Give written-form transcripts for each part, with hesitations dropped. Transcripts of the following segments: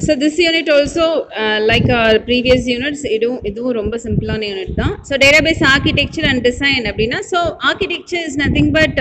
So this unit also, like our previous units, இதுவும் ரொம்ப சிம்பிளான யூனிட் தான். So database architecture and design அப்படின்னா, so architecture is nothing but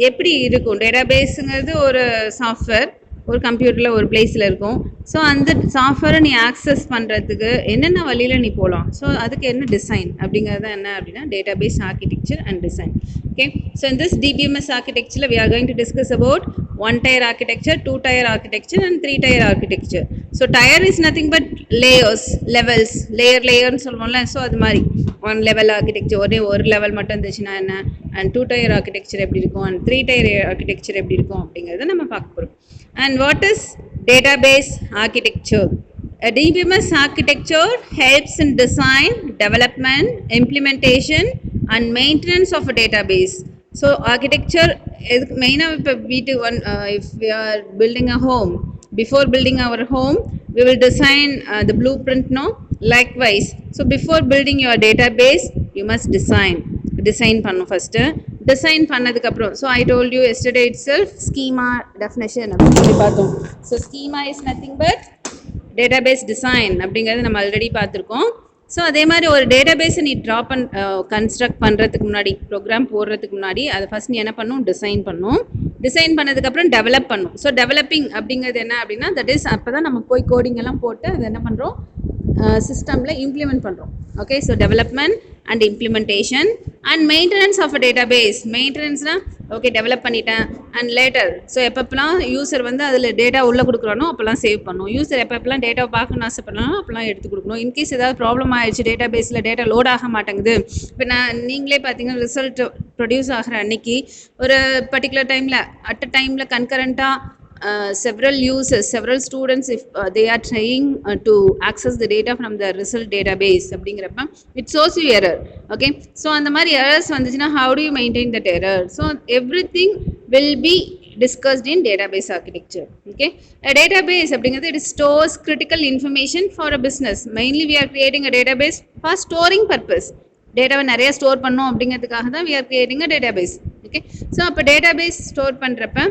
எப்படி இருக்கும், டேட்டாபேஸுங்கிறது ஒரு சாஃப்ட்வேர், ஒரு கம்ப்யூட்டரில் ஒரு பிளேஸில் இருக்கும். ஸோ அந்த சாஃப்ட்வேரை நீ ஆக்சஸ் பண்ணுறதுக்கு என்னென்ன வழியில் நீ போகலாம், ஸோ அதுக்கு என்ன டிசைன் அப்படிங்கிறது என்ன அப்படின்னா database architecture and design. Okay, so in this DBMS architecture we are going to discuss about one tier architecture, two tier architecture and three tier architecture. So tier is nothing but layers, levels, layerன்னு சொல்லுவோம்ல. So அது மாதிரி one level architecture, ஒரு level மட்டும் இருந்துச்சுன்னா என்ன, and two tier architecture எப்படி இருக்கும், and three tier architecture எப்படி இருக்கும் அப்படிங்கிறத நம்ம பார்க்க போகிறோம். And what is database architecture? A DBMS architecture helps in design, development, implementation and maintenance of a database. So architecture is main of if we are building a home, before building our home we will design the blueprint, no, likewise. So before building your database you must design பண்ணு first. Design பண்ணதுக்கு அப்புறம், so I told you yesterday it self schema definition அப்படின்னு சொல்லி பார்த்தோம். So schema is nothing but database design அப்படிங்கிறது நம்ம already பார்த்துருக்கோம். So அதே மாதிரி ஒரு டேட்டாபேஸை நீ கன்ஸ்ட்ரக்ட் பண்ணுறதுக்கு முன்னாடி, ப்ரோக்ராம் போடுறதுக்கு முன்னாடி அதை ஃபஸ்ட் நீ என்ன பண்ணும், டிசைன் பண்ணும். டிசைன் பண்ணதுக்கப்புறம் டெவலப் பண்ணும். ஸோ டெவலப்பிங் அப்படிங்கிறது என்ன அப்படின்னா, தட் இஸ் அப்போ தான் நம்ம போய் கோடிங் எல்லாம் போட்டு அதை என்ன பண்ணுறோம், சிஸ்டமில் இம்ப்ளிமெண்ட் பண்ணுறோம். Okay, so development and implementation and maintenance of a database. மெயின்டெனன்ஸ்னால் ஓகே டெவலப் பண்ணிட்டேன் அண்ட் லேட்டர், ஸோ எப்பப்பெல்லாம் யூசர் வந்து அதில் டேட்டா உள்ளே கொடுக்குறானோ அப்போல்லாம் சேவ் பண்ணணும். யூசர் எப்பப்பெல்லாம் டேட்டாவை பார்க்கணும்னு ஆசைப்படலாம் அப்போல்லாம் எடுத்து கொடுக்கணும். இன்கேஸ் ஏதாவது ப்ராப்ளம் ஆகிடுச்சு, டேட்டாபேஸில் டேட்டா லோட் ஆக மாட்டேங்குது, இப்போ நீங்களே பார்த்தீங்கன்னா ரிசல்ட் ப்ரொடியூஸ் ஆகிற அன்னைக்கு ஒரு பர்டிகுலர் டைமில் அட் அ டைமில் கன்கரண்ட்டாக several users, several students, if they are trying to access the data from the result database அப்படிங்கிறப்ப it shows you error. Okay, so அந்த மாதிரி errors வந்துச்சுன்னா how do you maintain that error? So everything will be discussed in database architecture. Okay, a database அப்படிங்கிறது it stores critical information for a business. Mainly we are creating a database for storing purpose. டேட்டாவை நிறைய store பண்ணோம் அப்படிங்கிறதுக்காக தான் we are creating a database. Okay, so அப்போ database store பண்ணுறப்ப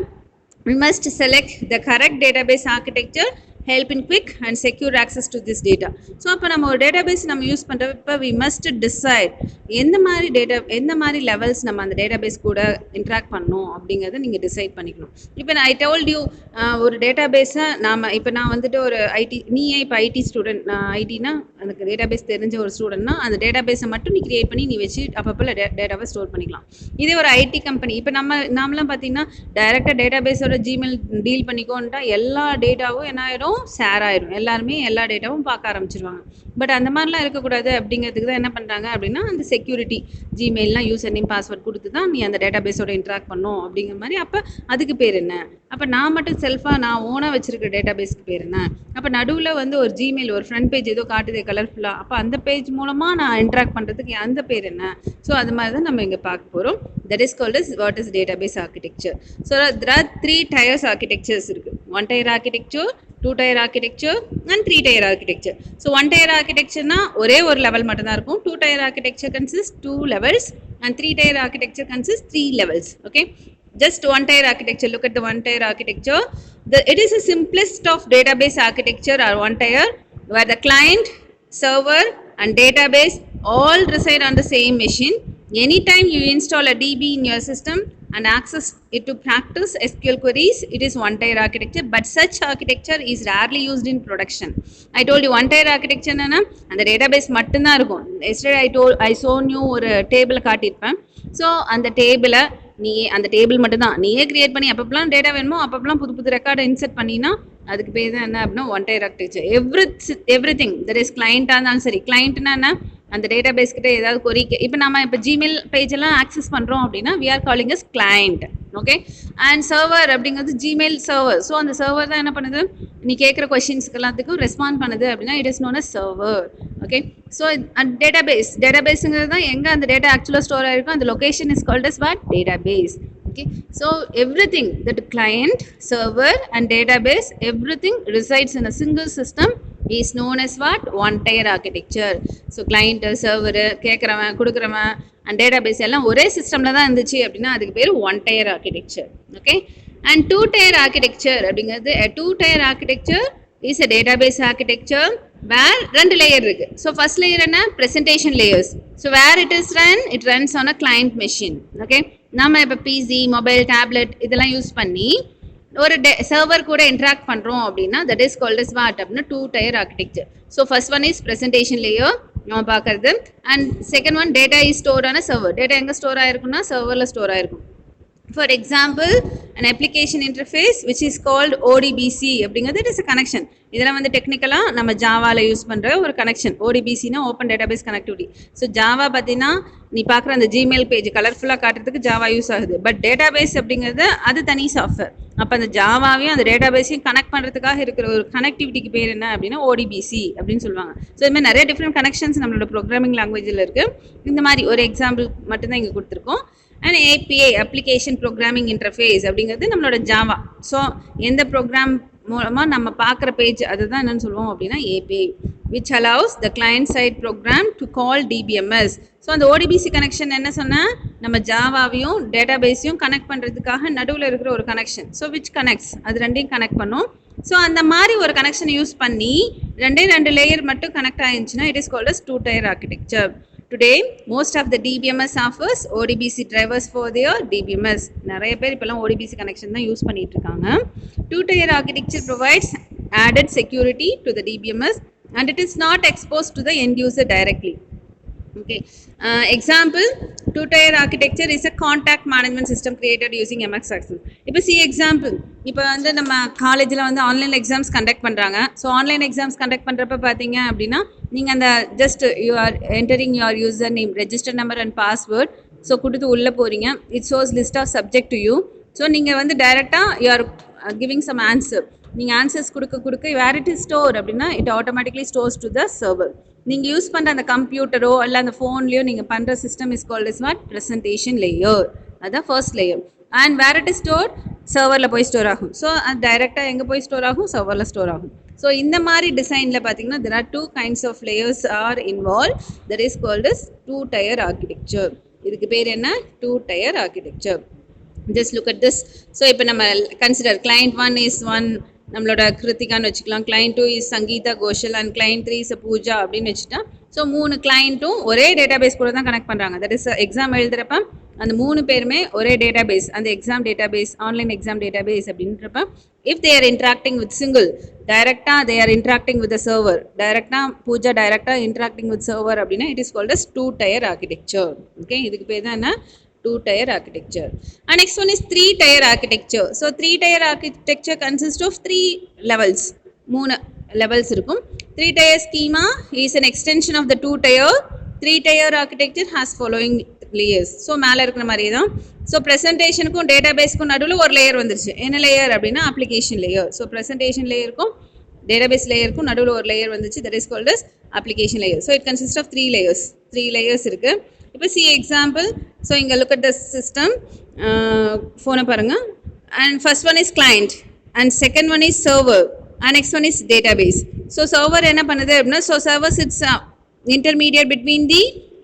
we must select the correct database architecture, help in quick and secure access to this data. So அப்போ நம்ம ஒரு டேட்டாபேஸ் நம்ம யூஸ் பண்ணுறப்ப we must decide எந்த மாதிரி levels நம்ம அந்த டேட்டாபேஸ் கூட இன்ட்ராக்ட் பண்ணணும் அப்படிங்கிறத நீங்கள் டிசைட் பண்ணிக்கணும். இப்போ நான் ஐ டோல்ட் யூ ஒரு டேட்டாபேஸை இப்போ நான் வந்துட்டு ஒரு நீயே இப்போ ஐடி ஸ்டூடெண்ட், நான் ஐடினா எனக்கு டேட்டாபேஸ் தெரிஞ்ச ஒரு ஸ்டூடெண்ட்னா அந்த டேட்டாபேஸை மட்டும் நீ கிரியேட் பண்ணி நீ வச்சு அப்பப்போ டேட்டாவை ஸ்டோர் பண்ணிக்கலாம். இதே ஒரு ஐடி கம்பெனி, இப்போ நாமலாம் பார்த்தீங்கன்னா டைரெக்டாக டேட்டாபேஸோட ஜிமெயில் டீல் பண்ணிக்கோன்ட்டா எல்லா டேட்டாவும் என்ன ஆயிடும், ஷேர் ஆயிடும், எல்லாருமே எல்லா டேட்டாவும் பார்க்க ஆரம்பிச்சிருவாங்க. பட் அந்த மாதிரிலாம் இருக்கக்கூடாது அப்படிங்கிறதுக்கு தான் என்ன பண்ணுறாங்க அப்படின்னா அந்த செக்யூரிட்டி ஜிமெயிலாம் யூசர் நேம் பாஸ்வேர்ட் கொடுத்து தான் நீ அந்த டேட்டாபேஸோட இன்ட்ராக்ட் பண்ணும் அப்படிங்கிற மாதிரி. அப்போ அதுக்கு பேர் என்ன, அப்போ நான் மட்டும் செல்ஃபாக நான் ஓனாக வச்சுருக்க டேட்டாபேஸ்க்கு பேர் என்ன, அப்போ நடுவில் வந்து ஒரு ஜிமெயில் ஒரு ஃப்ரண்ட் பேஜ் ஏதோ காட்டுதே கலர்ஃபுல்லாக, அப்போ அந்த பேஜ் மூலமாக நான் இன்ட்ராக்ட் பண்ணுறதுக்கு அந்த பேர் என்ன. ஸோ அது மாதிரி தான் நம்ம இங்கே பார்க்க போகிறோம். That is called as what is database architecture. So there are three tiers architectures இருக்குது. one tier architecture, two tier architecture and three tier architecture. So one tier architecture na ஒரே ஒரு லெவல் மட்டும் தான் இருக்கும். two tier architecture consists two levels and three tier architecture consists three levels. Okay, just one tier architecture, look at the one tier architecture. It is the simplest of database architecture or one tier, where the client, server and database all reside on the same machine. Anytime you install a DB in your system and access it to practice SQL queries, it is one tier architecture, but such architecture is rarely used in production. I told you one tier architecture na and the database மட்டும் தான் இருக்கும். Yesterday I shown you ஒரு table காட்டியிருப்பேன். So அந்த டேபிளை அந்த table மட்டும் தான் நீயே கிரியேட் பண்ணி அப்பப்பெல்லாம் டேட்டா வேணுமோ அப்பப்பெல்லாம் புது ரெக்கார்டை இன்செர்ட் பண்ணினா அதுக்கு பேர் தான் என்ன அப்படின்னா one tier architecture. Everything that is கிளைண்ட்டாக இருந்தாலும் சரி, கிளைண்ட்னா என்ன, அந்த டேட்டா பேஸ் கிட்ட ஏதாவது கொரி, இப்போ நம்ம இப்போ ஜிமெயில் பேஜ் எல்லாம் ஆக்சஸ் பண்ணுறோம் அப்படின்னா we are calling as client. Okay, and server அப்படிங்கிறது ஜிமெயில் சர்வர். ஸோ அந்த சர்வர் தான் என்ன பண்ணுது, நீ கேட்குற கொஸ்டின்ஸ்க்கு எல்லாத்துக்கும் ரெஸ்பாண்ட் பண்ணுது அப்படின்னா it is known as server. Okay, so டேட்டாபேஸுங்கிறது தான் எங்கே அந்த டேட்டா ஆக்சுவலாக ஸ்டோர் ஆகிருக்கும், அந்த location is called as what, database. Okay, so everything that client, server and database, everything resides in a single system is known as what, one tier architecture. So client, server, கேட்குறவன் கொடுக்குறவன் and database எல்லாம் ஒரே சிஸ்டமில் தான் இருந்துச்சு அப்படின்னா அதுக்கு பேர் one tier architecture. Okay, and two tier architecture அப்படிங்கிறது two tier architecture is a database architecture where ரெண்டு லேயர் இருக்கு. ஸோ ஃபர்ஸ்ட் லேயர் என்ன, presentation layers. So where it is run, it runs on a client machine. Okay, நம்ம இப்போ PC, mobile, tablet இதெல்லாம் use பண்ணி ஒரு server கூட interact பண்ணுறோம் அப்படின்னா that is called as what அப்படின்னா 2 tier architecture. So first one is presentation layer நம்ம பார்க்கறது, and second one data is store ஆன சர்வர். டேட்டா எங்கே ஸ்டோர் ஆயிருக்குன்னா சர்வரில் ஸ்டோர் ஆயிருக்கும். For example, an application interface which is called ODBC அப்படிங்கிறது it is a connection. இதெல்லாம் வந்து டெக்னிக்கலாக நம்ம ஜாவாவில் யூஸ் பண்ணுற ஒரு கனெக்ஷன். ஓடிபிசினா open database connectivity. So Java பார்த்தீங்கன்னா நீ பார்க்குற அந்த ஜிமெயில் பேஜ் கலர்ஃபுல்லாக காட்டுறதுக்கு ஜாவா யூஸ் ஆகுது. பட் டேட்டாபேஸ் அப்படிங்கிறது அது தனி சாஃப்ட்வேர். அப்போ அந்த ஜாவாவையும் அந்த டேட்டாபேஸையும் கனெக்ட் பண்ணுறதுக்காக இருக்கிற ஒரு கனெக்டிவிட்டிக்கு பேர் என்ன அப்படின்னா ஓடிபிசி அப்படின்னு சொல்லுவாங்க. ஸோ இது மாதிரி நிறைய டிஃப்ரெண்ட் கனெக்ஷன்ஸ் நம்மளோட ப்ரோக்ராமிங் லாங்குவேஜில் இருக்குது. இந்த மாதிரி ஒரு எக்ஸாம்பிள் மட்டும்தான் இங்கே கொடுத்துருக்கோம். And API application programming interface அப்படிங்கிறது நம்மளோட ஜாவா. ஸோ எந்த ப்ரோக்ராம் மூலமாக நம்ம பார்க்குற பேஜ் அதுதான் என்னென்னு சொல்லுவோம் அப்படின்னா API, which allows the client side program to call DBMS. So அந்த ஓடிபிசி கனெக்ஷன் என்ன சொன்னால் நம்ம ஜாவாவையும் டேட்டாபேஸையும் கனெக்ட் பண்ணுறதுக்காக நடுவில் இருக்கிற ஒரு கனெக்ஷன். ஸோ விச் கனெக்ட்ஸ், அது ரெண்டையும் கனெக்ட் பண்ணும். ஸோ அந்த மாதிரி ஒரு கனெக்ஷன் யூஸ் பண்ணி ரெண்டு லேயர் மட்டும் கனெக்ட் ஆகிருந்துச்சுன்னா it is called as 2 tier architecture. Today, most of the DBMS offers ODBC drivers for their DBMS. நிறைய பேர் இப்போலாம் ODBC கனெக்ஷன் தான் யூஸ் பண்ணிட்டு இருக்காங்க. 2 tier architecture provides added security to the DBMS and it is not exposed to the end user directly. Okay, example, 2 tier architecture is a contact management system created using MX Access. இப்போ see example, இப்போ வந்து நம்ம காலேஜில் வந்து online exams conduct பண்ணுறாங்க. So online exams conduct பண்ணுறப்ப பார்த்தீங்க அப்படின்னா நீங்கள் அந்த just you are entering your user name, register number and password so கொடுத்து உள்ளே போகிறீங்க. It shows list of subject to you. So நீங்கள் வந்து டைரெக்டாக you are giving some answer. நீங்கள் ஆன்சர்ஸ் கொடுக்க வேர் இட் இஸ் ஸ்டோர் அப்படின்னா it automatically stores to the server. நீங்கள் யூஸ் பண்ணுற அந்த கம்ப்யூட்டரோ இல்லை அந்த ஃபோன்லேயோ நீங்கள் பண்ணுற system is called as what presentation layer. அதுதான் first layer. And where it is store, சர்வரில் போய் ஸ்டோர் ஆகும். ஸோ அது டைரெக்டாக எங்கே போய் ஸ்டோர் ஆகும், சர்வரில் ஸ்டோர் ஆகும். ஸோ இந்த மாதிரி டிசைனில் பார்த்தீங்கன்னா there are 2 kinds of layers are involved. That is called as 2 tier architecture. இதுக்கு பேர் என்ன, 2 tier architecture. Just look at this. So இப்போ நம்ம கன்சிடர் client 1 is 1 நம்மளோட கிருத்திகான்னு வச்சுக்கலாம், client 2 is Sangeetha Ghoshal and client 3 is Pooja அப்படின்னு வச்சுட்டா. ஸோ 3 கிளைண்ட்டும் ஒரே டேட்டாபேஸ் கூட தான் கனெக்ட் பண்ணுறாங்க. தட் இஸ் எக்ஸாம் எழுதுறப்ப அந்த 3 பேருமே ஒரே டேட்டாபேஸ், அந்த exam database, online exam database அப்படின்றப்ப if they are interacting with single, டைரெக்டாக they are interacting with server, டைரெக்டாக பூஜா டைரெக்டாக இன்ட்ராக்டிங் வித் சர்வர் அப்படின்னா it is called as 2 tier architecture. Okay, இதுக்கு பேர் தான் என்ன, 2 tier architecture. And next one is 3 tier architecture. So 3 tier architecture consists of 3 levels. 3 levels இருக்கும். 3 tier schema is an extension of the 2 tier. 3 tier architecture has following layers. So மேலே இருக்கிற மாதிரி தான். So ப்ரெசன்டேஷனுக்கும் டேட்டாபேஸ்க்கும் நடுவில் ஒரு லேயர் வந்துருச்சு. என்ன layer அப்படின்னா அப்ளிகேஷன் லேயர். ஸோ ப்ரெசன்டேஷன் லேயருக்கும் டேட்டாபேஸ் லேயருக்கும் நடுவில் ஒரு லேயர் வந்துச்சு. That is called as application layer. So it consist of 3 layers. 3 layers இருக்குது. இப்போ சி எக்ஸாம்பிள், ஸோ இங்கே லுக் அட் த சிஸ்டம், ஃபோனை பாருங்கள். And first one is client and second one is server and next one is database. So server என்ன பண்ணுது அப்படின்னா, so servers it's intermediate between the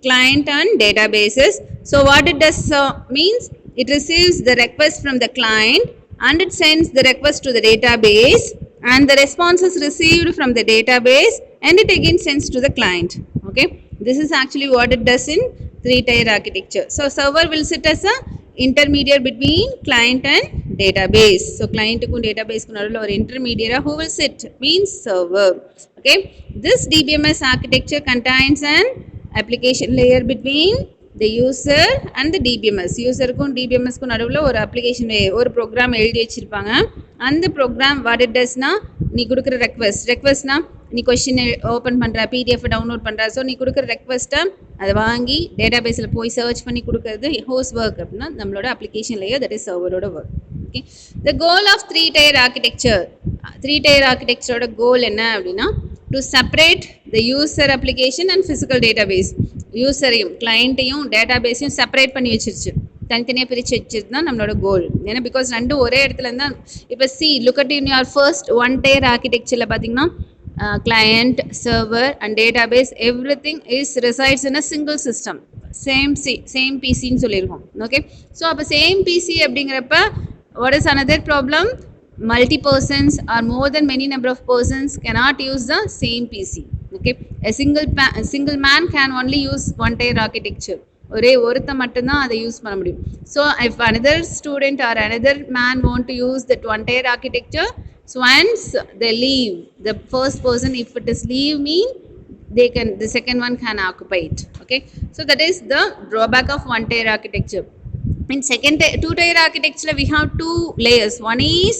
client and databases. So what it does means it receives the request from the client and it sends the request to the database and the response is received from the database and it again sends to the client. Okay, this is actually what it does in 3 tier architecture. So server will sit as a intermediate between client and database. So client ku database ku nadula or intermediate who will sit means server. Okay, this DBMS architecture contains an application layer between the user and the DBMS. யூசருக்கும் டிபிஎம்எஸ்க்கும் நடுவில் ஒரு application ஒரு program எழுதி வச்சுருப்பாங்க. அந்த program what it டஸ்னா, நீ கொடுக்குற ரெக்வஸ்ட்னா நீ question open பண்ணுற, பிடிஎஃப் டவுன்லோட் பண்ணுற. ஸோ நீ கொடுக்குற ரெக்வஸ்ட்டை அதை வாங்கி டேட்டாபேஸில் போய் சர்ச் பண்ணி கொடுக்குறது ஹோஸ் ஒர்க் அப்படின்னா நம்மளோட அப்ளிகேஷன் லேயர், தட் இஸ் சர்வரோட work. Okay, the goal of 3 tier architecture. 3 tier architectureோட கோல் என்ன அப்படின்னா, to separate the user application and physical database. யூசரையும் கிளைண்ட்டையும் டேட்டாபேஸையும் செப்பரேட் பண்ணி வச்சிருச்சு, தனித்தனியாக பிரித்து வச்சிருச்சு தான் நம்மளோட கோல். ஏன்னா பிகாஸ் ரெண்டும் ஒரே இடத்துல இருந்தால் இப்போ look at in your first 1 tier ஆர்கிடெக்சரில் பார்த்தீங்கன்னா client, server and database everything is resides in a single system. same PC ன்னு சொல்லியிருக்கோம். ஓகே, ஸோ அப்போ சேம் PC அப்படிங்கிறப்ப what is another problem? multi persons or more than many number of persons cannot use the same PC. Okay, a single man can only use one tier architecture. ஒரே ஒருத்த மட்டும்தான் அதை use பண்ண முடியும். So if another student or another man want to use that one tier architecture, so once they leave, the first person, if it is leave mean, the second one can occupy it. Okay, so that is the drawback of one tier architecture. In two tier architecture we have two layers. One is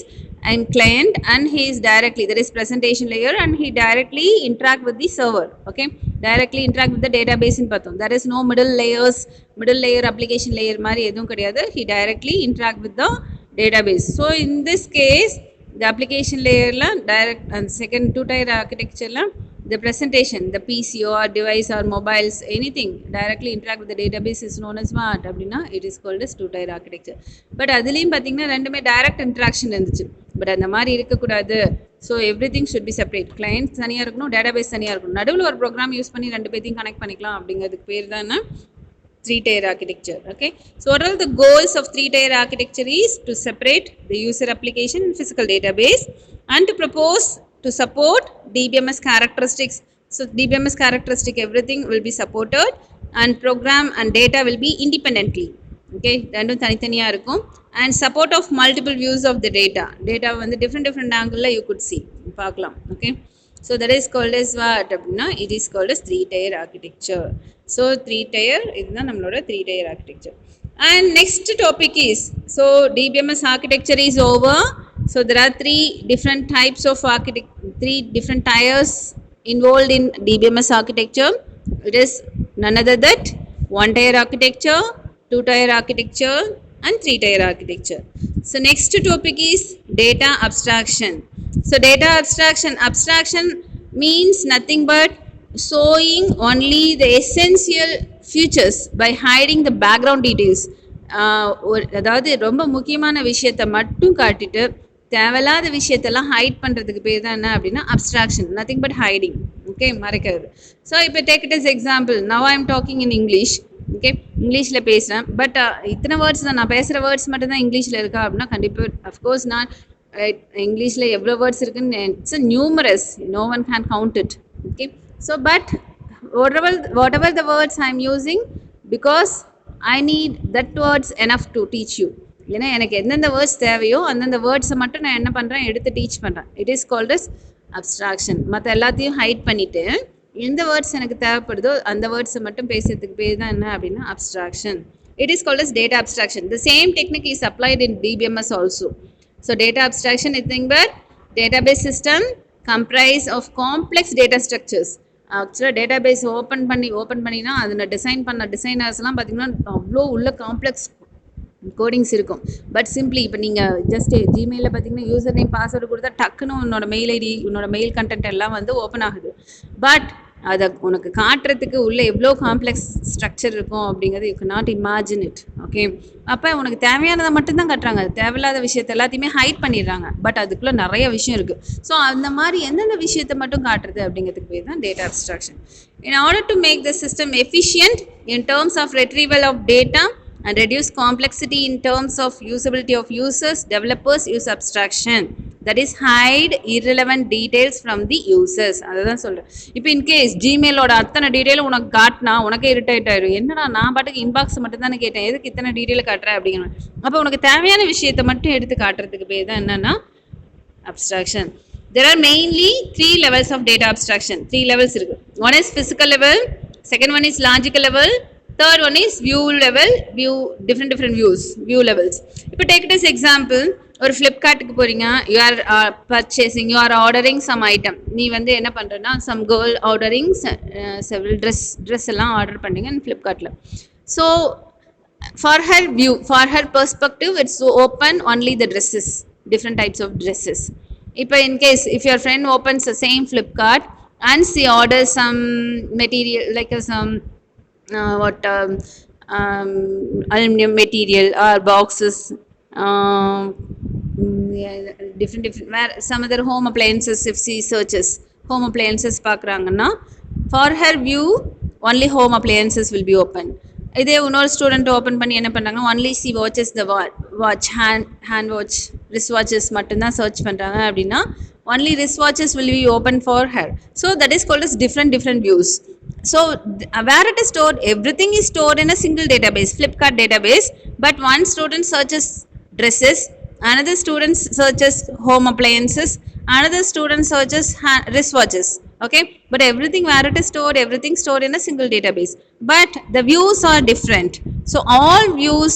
and client, and he is directly, there is presentation layer, and he directly interact with the server. Okay, directly interact with the database in pathom. There is no middle layer application layer mari edum kediyadhu. He directly interact with the database. So in this case, the application layer la direct, and second two tier architecture la the presentation, the PC or device or mobiles, anything directly interact with the database is known as what அப்படின்னா it is called as two tier architecture. But அதுலேயும் பார்த்தீங்கன்னா ரெண்டுமே direct interaction இருந்துச்சு. But அந்த மாதிரி இருக்கக்கூடாது. So every thing should be separate. Client தனியாக இருக்கணும், டேட்டாபேஸ் தனியாக இருக்கணும். நடுவில் ஒரு ப்ரோக்ராம் யூஸ் பண்ணி ரெண்டு பேர்த்தையும் கனெக்ட் பண்ணிக்கலாம் அப்படிங்கிறதுக்கு பேர் தான் three tier architecture. Okay, so what are the goals of three tier architecture is to separate the user application and physical database, and to propose to support DBMS characteristics. So DBMS characteristic, everything will be supported, and program and data will be independently. Okay, ரெண்டும் தனித்தனியாக இருக்கும். And support of multiple views of the data வந்து different angle you could see பார்க்கலாம். Okay, so that is called as what அப்படின்னா it is called as three tier architecture. So three tier இதுதான் நம்மளோட three tier architecture. And next topic is, so DBMS architecture is over. So there are three different types of three different tiers involved in DBMS architecture. It is none other than one tier architecture, two tier architecture, and three tier architecture. So next topic is data abstraction. So data abstraction means nothing but showing only the essential features by hiding the background details. அதாவது ரொம்ப முக்கியமான விஷயத்தை மட்டும் காட்டிட்டு தேவையில்லாத விஷயத்தெல்லாம் height பண்ணுறதுக்கு பேர் தான் என்ன அப்படின்னா abstraction. Nothing but hiding. Okay, மறைக்கிறது. ஸோ இப்போ take it as example. Now I am talking in English. Okay, இங்கிலீஷில் பேசுகிறேன். பட் இத்தனை வேர்ட்ஸ் தான், நான் பேசுகிற வேர்ட்ஸ் மட்டும் தான் இங்கிலீஷில் இருக்கா அப்படின்னா கண்டிப்பாக அஃப்கோர்ஸ் நான் இங்கிலீஷில் எவ்வளோ வேர்ட்ஸ் இருக்குன்னு it's numerous, no one can count it. Okay, so but whatever the words I am using, because I need that words enough to teach you. ஏன்னா எனக்கு எந்தெந்த வேர்ட்ஸ் தேவையோ அந்தந்த வேர்ட்ஸை மட்டும் நான் என்ன பண்ணுறேன், எடுத்து டீச் பண்ணுறேன். It is called as abstraction. மற்ற எல்லாத்தையும் ஹைட் பண்ணிவிட்டு எந்த வேர்ட்ஸ் எனக்கு தேவைப்படுதோ அந்த வேர்ட்ஸை மட்டும் பேசுறதுக்கு பேர் தான் என்ன அப்படின்னா abstraction. It is called as data abstraction. The same technique is applied in DBMS also. So data abstraction is thing but database system comprise of complex data structures. ஆக்சுவலாக டேட்டாபேஸ் ஓப்பன் பண்ணினா அதில் டிசைன் பண்ண டிசைனர்ஸ்லாம் பார்த்திங்கன்னா அவ்வளோ உள்ள complex codings இருக்கும். But simply இப்போ நீங்கள் ஜஸ்ட் ஜிமெயிலில் பார்த்தீங்கன்னா யூசர் நேம் பாஸ்வேர்டு கொடுத்தா டக்குன்னு உன்னோட மெயில் ஐடி, உன்னோட மெயில் கண்டென்ட் எல்லாம் வந்து ஓப்பன் ஆகுது. பட் அதை உனக்கு காட்டுறதுக்கு உள்ள எவ்வளோ காம்ப்ளெக்ஸ் ஸ்ட்ரக்சர் இருக்கும் அப்படிங்கிறது you can not imagine it. Okay, அப்போ உனக்கு தேவையானதை மட்டும்தான் காட்டுறாங்க, தேவையில்லாத விஷயத்தை எல்லாத்தையுமே ஹைட் பண்ணிடுறாங்க. பட் அதுக்குள்ளே நிறைய விஷயம் இருக்குது. ஸோ அந்த மாதிரி எந்தெந்த விஷயத்தை மட்டும் காட்டுறது அப்படிங்கிறதுக்கு பேர் தான் data abstraction. In order to make the system efficient in terms of retrieval of data and reduce complexity in terms of usability of users, developers use abstraction, that is hide irrelevant details from the users. அதுதான் சொல்கிறேன். இப்போ in case ஜிமெயிலோட அத்தனை டீட்டெயிலும் உனக்கு காட்டினா உனக்கே irritate ஆயிடும். என்னடா நான் பாட்டுக்கு இன்பாக்ஸ் மட்டும் தானே கேட்டேன், எதுக்கு இத்தனை டீட்டெயில் காட்டுறேன் அப்படிங்கிற. அப்போ உனக்கு தேவையான விஷயத்தை மட்டும் எடுத்து காட்டுறதுக்கு பேர் தான் என்னன்னா abstraction. There are mainly three levels of data abstraction. Three levels இருக்கு. One is physical level, second one is logical level, third one is view level, different view levels. இப்போ take it as example, ஒரு ஃப்ளிப்கார்ட்டுக்கு போகிறீங்க, you are purchasing, you are ordering some item. நீ வந்து என்ன பண்ணுறேன்னா some girl ordering several dress எல்லாம் order பண்ணுறீங்க ஃப்ளிப்கார்ட்டில். So for her perspective it's open only the dresses, different types of dresses. இப்போ in case if your friend opens the same Flipkart and she orders some material like some aluminum material or boxes, different where some other home appliances, if she searches home appliances பார்க்குறாங்கன்னா for her view only home appliances will be open. இதே இன்னொரு student open பண்ணி என்ன பண்ணுறாங்க, only see watches த watch hand watch wrist watches மட்டும்தான் search பண்ணுறாங்க அப்படின்னா only wrist watches will be open for her. So that is called as different views. So where it is stored, everything is stored in a single database, Flipkart database, but one student searches dresses, another student searches home appliances, another student searches wristwatches. Okay, but everything where it is stored, everything stored in a single database, but the views are different. So all views,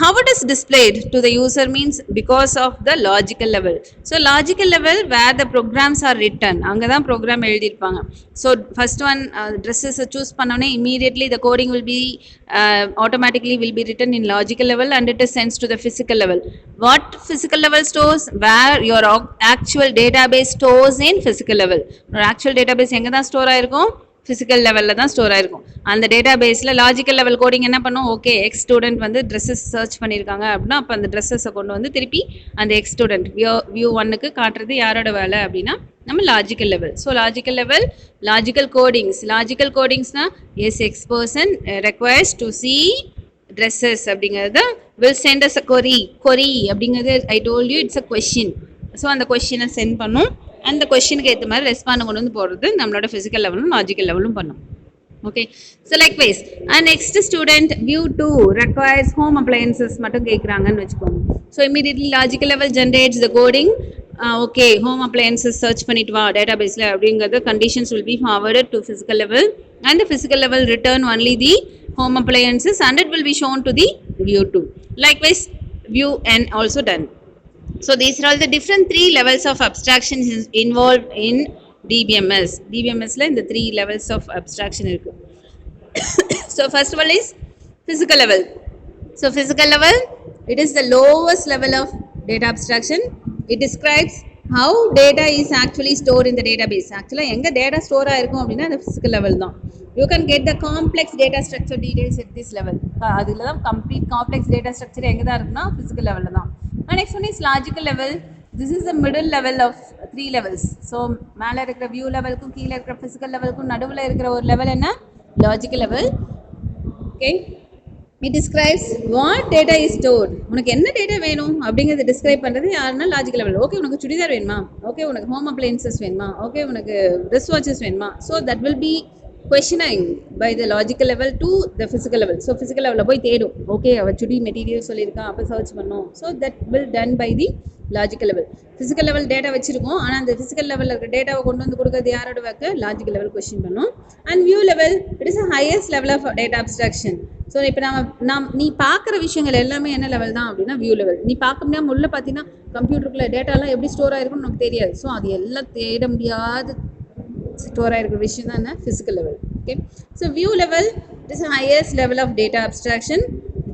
how it is displayed to the user means because of the logical level. So logical level where the programs are written, அங்க தான் program எழுதிருப்பாங்க. So first one dresses choose பண்ணோனே immediately the coding will be automatically will be written in logical level and it is sent to the physical level. What physical level stores? Where your actual database stores in physical level. Your actual database எங்க தான் store ஆயிருக்கும், physical லெவலில் தான் store ஆயிருக்கும். அந்த data பேஸில் logical level coding என்ன பண்ணும், ஓகே எக்ஸ் ஸ்டூடெண்ட் வந்து ட்ரெஸ்ஸஸ் சர்ச் பண்ணியிருக்காங்க அப்படின்னா அப்போ அந்த ட்ரெஸ்ஸஸை கொண்டு வந்து திருப்பி அந்த எக்ஸ் ஸ்டூடெண்ட் வியூ ஒன்னுக்கு காட்டுறது யாரோட வேலை அப்படின்னா நம்ம logical level. So logical level, logical கோடிங்ஸ்னா as X person requires to see dresses அப்படிங்கிறது will send as a query அப்படிங்கிறது I told you it's a question. So அந்த கொஷினை சென்ட் பண்ணும், அந்த கொஸ்டினுக்கு ஏற்ற மாதிரி ரெஸ்பாண்ட் கொண்டு வந்து போடுறது நம்மளோட ஃபிசிக்கல் லெவலும் லாஜிக்கல் லெவலும் பண்ணும். Okay, so likewise next student view 2 requires home appliances மட்டும் கேட்குறாங்கன்னு வச்சுக்கோங்க. So immediately logical level generates the coding. Okay, home appliances search பண்ணிட்டு வா டேட்டா பேஸில் அப்படிங்கிறது conditions will be forwarded to physical level and physical level return only the home appliances and it will be shown to the view 2. Likewise view n also done. So these are all the different 3 levels of abstraction involved in DBMS. DBMS la இந்த 3 levels of abstraction இருக்கு. So first one is physical level. So physical level, it is the lowest level of data abstraction. It describes how data is actually stored in the database. Actually எங்க data store ஆயிருக்கும் அப்படின்னா அந்த physical level தான். You can get the complex data structure details at this level. அதுல தான் complete complex data structure எங்க தான் இருக்குன்னா physical level தான். And next one is logical level. This is the middle level of 3 levels. So மேல இருக்கிற view levelக்கும் கீழ இருக்கிற physical levelக்கும் நடுவுல இருக்கிற ஒரு level என்ன, logical level. Okay, it describes what data is stored. உனக்கு என்ன டேட்டா வேணும் அப்படிங்கிறத டிஸ்கிரைப் பண்ணுறது யாருன்னா லாஜிக்கல் லெவல். ஓகே, உனக்கு சுடிதார் வேணுமா, ஓகே உனக்கு ஹோம் அப்ளையன்சஸ் வேணுமா, ஓகே உனக்கு ட்ரெஸ் வாட்சஸ் வேணுமா. So that will be questioning by the logical level to the physical level. So physical level போய் தேடும், ஓகே அவ சுடி மெட்டீரியல் சொல்லியிருக்கா அப்போ சர்ச் பண்ணோம். So that will done by the logical level. Physical level data வச்சிருக்கோம், ஆனால் அந்த ஃபிசிக்கல் லெவலில் இருக்க டேட்டாவை கொண்டு வந்து கொடுக்கறது யாரோட ஒர்க்கு, லாஜிக்கல் லெவல் கொஸ்டின் பண்ணும். And view level, it is a highest level of data abstraction. So இப்போ நீ பார்க்குற விஷயங்கள் எல்லாமே என்ன லெவல் தான் அப்படின்னா வியூ லெவல். நீ பார்க்க முடியாமல் உள்ள பார்த்தீங்கன்னா கம்ப்யூட்டருக்குள்ள டேட்டாலாம் எப்படி ஸ்டோர் ஆயிருக்குன்னு உனக்கு தெரியாது. ஸோ அது எல்லாம் தேட முடியாத ஸ்டோர் ஆயிருக்கிற விஷயம் தான் என்ன, physical level. Okay, so view level is the highest level of data abstraction.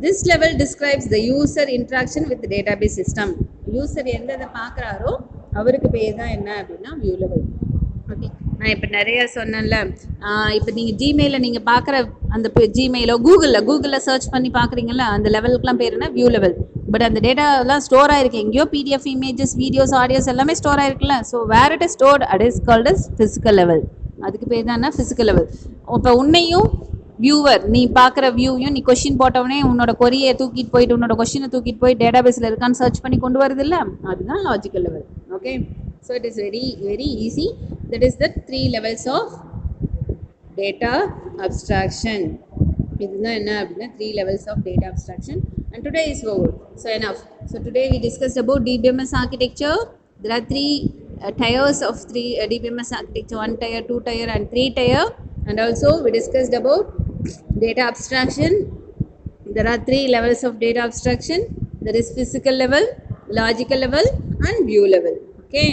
This level describes the user interaction with the database system. User எந்த பார்க்குறாரோ அவருக்கு பேர் தான் என்ன அப்படின்னா வியூ லெவல். ஓகே, நான் இப்போ நிறைய சொன்னேன்ல, இப்போ நீங்கள் ஜிமெயிலில் நீங்கள் பார்க்குற அந்த ஜிமெயிலோ கூகுளில் சர்ச் பண்ணி பார்க்குறீங்களா, அந்த லெவலுக்குலாம் பேர் என்ன, வியூ லெவல். பட் அந்த டேட்டாலாம் ஸ்டோர் ஆயிருக்கு எங்கேயோ, பிடிஎஃப் இமேஜஸ் வீடியோஸ் ஆடியோஸ் எல்லாமே ஸ்டோர் ஆயிருக்குல்ல. So where it is stored at is called as physical level. அதுக்கு பேர் தான் என்ன, ஃபிசிக்கல் லெவல். இப்போ உன்னையும் வியூவர், நீ பார்க்குற வியூவையும் நீ கொஸ்டின் போட்டவனே உன்னோட கொரியை தூக்கிட்டு போயிட்டு உன்னோட கொஸ்டினை தூக்கிட்டு போய் டேட்டா பேஸில் இருக்கான்னு சர்ச் பண்ணி கொண்டு வருது இல்லை, அதுதான் logical level. Okay, so it is very very easy. That is the 3 levels of data abstraction. இதுதான் என்ன அப்படின்னா 3 levels of data abstraction. And today is over. So enough. So today we discussed about DBMS architecture. There are 3 tiers of DBMS architecture: 1 tier, 2 tier and 3 tier. And also we discussed about data abstraction. There are 3 levels of data abstraction. There is physical level, logical level and view level. Okay.